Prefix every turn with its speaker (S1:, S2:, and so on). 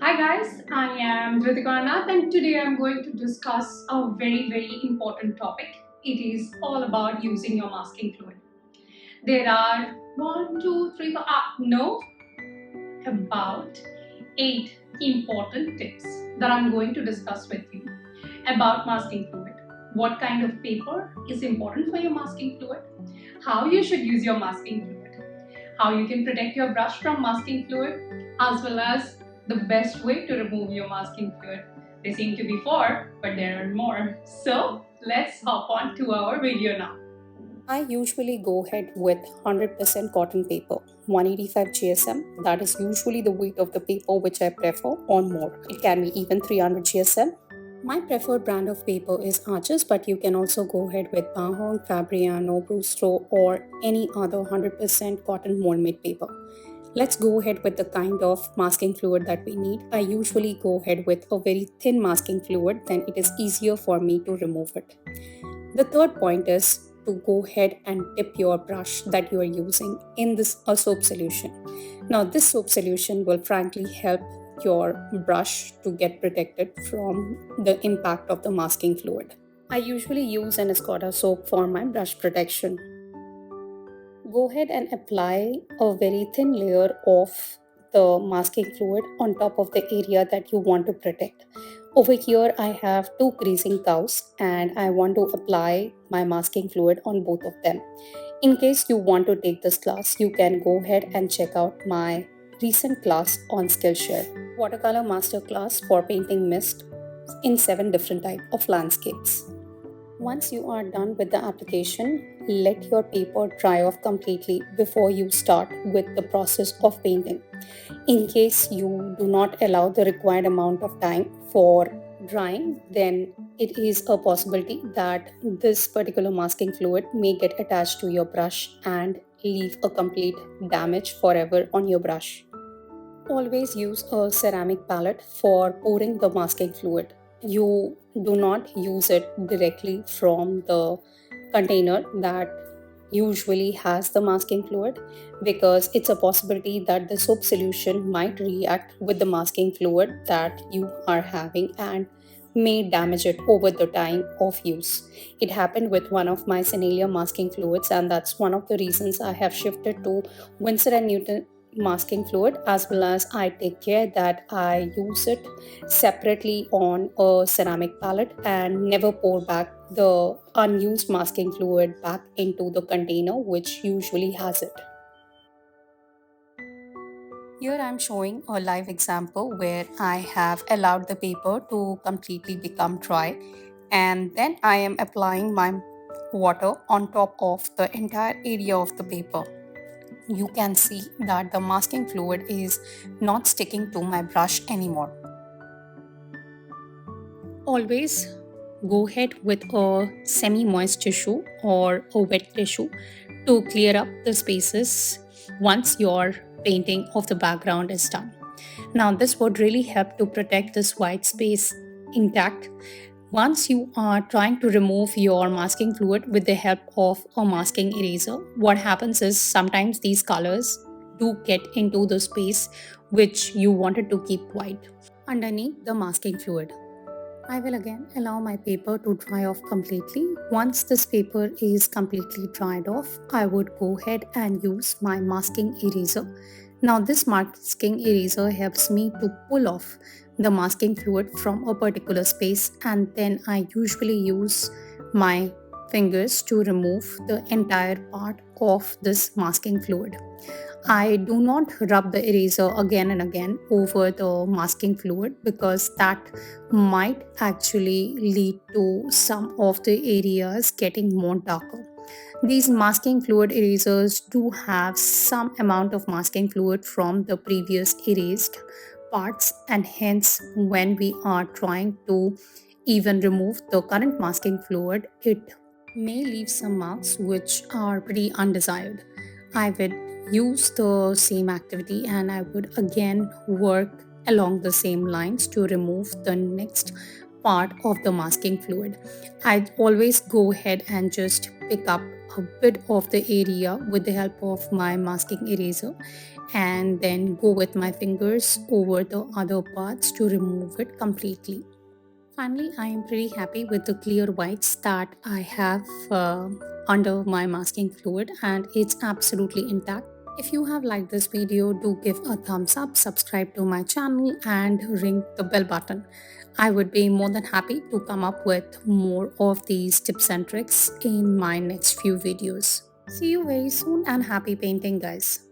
S1: Hi guys, I am Ritika Nath and today I'm going to discuss a very important topic. It is all about using your masking fluid. There are about 8 important tips that I'm going to discuss with you about masking fluid. What kind of paper is important for your masking fluid? How you should use your masking fluid? How you can protect your brush from masking fluid, as well as the best way to remove your masking fluid. There seem to be 4, but there are more. So let's hop on to our video now.
S2: I usually go ahead with 100% cotton paper, 185 GSM. That is usually the weight of the paper which I prefer, or more. It can be even 300 GSM. My preferred brand of paper is Arches, but you can also go ahead with Mahon, Fabriano, Brustro, or any other 100% cotton mold made paper. Let's go ahead with the kind of masking fluid that we need. I usually go ahead with a very thin masking fluid, then it is easier for me to remove it. The third point is to go ahead and dip your brush that you are using in this soap solution. Now, this soap solution will frankly help your brush to get protected from the impact of the masking fluid. I usually use an Escoda soap for my brush protection. Go ahead and apply a very thin layer of the masking fluid on top of the area that you want to protect. Over here, I have 2 greasing towels and I want to apply my masking fluid on both of them. In case you want to take this class, you can go ahead and check out my recent class on Skillshare, watercolor masterclass for painting mist in 7 different types of landscapes. Once you are done with the application, let your paper dry off completely before you start with the process of painting. In case you do not allow the required amount of time for drying, then it is a possibility that this particular masking fluid may get attached to your brush and leave a complete damage forever on your brush. Always use a ceramic palette for pouring the masking fluid. You do not use it directly from the container that usually has the masking fluid, because it's a possibility that the soap solution might react with the masking fluid that you are having and may damage it over the time of use. It happened with one of my Senalia masking fluids, and that's one of the reasons I have shifted to Winsor and Newton masking fluid, as well as I take care that I use it separately on a ceramic palette and never pour back the unused masking fluid back into the container which usually has it. Here I am showing a live example where I have allowed the paper to completely become dry, and then I am applying my water on top of the entire area of the paper. You can see that the masking fluid is not sticking to my brush anymore. Always go ahead with a semi-moist tissue or a wet tissue to clear up the spaces once your painting of the background is done. Now, this would really help to protect this white space intact. Once you are trying to remove your masking fluid with the help of a masking eraser, what happens is sometimes these colors do get into the space which you wanted to keep white underneath the masking fluid. I will again allow my paper to dry off completely. Once this paper is completely dried off, I would go ahead and use my masking eraser. Now, this masking eraser helps me to pull off the masking fluid from a particular space, and then I usually use my fingers to remove the entire part of this masking fluid. I do not rub the eraser again and again over the masking fluid, because that might actually lead to some of the areas getting more darker. These masking fluid erasers do have some amount of masking fluid from the previous erased parts, and hence, when we are trying to even remove the current masking fluid, it may leave some marks which are pretty undesired. I would use the same activity and I would again work along the same lines to remove the next part of the masking fluid. I'd always go ahead and just pick up a bit of the area with the help of my masking eraser and then go with my fingers over the other parts to remove it completely. Finally, I am pretty happy with the clear whites that I have under my masking fluid, and it's absolutely intact. If you have liked this video, do give a thumbs up, subscribe to my channel and ring the bell button. I would be more than happy to come up with more of these tips and tricks in my next few videos. See you very soon and happy painting, guys.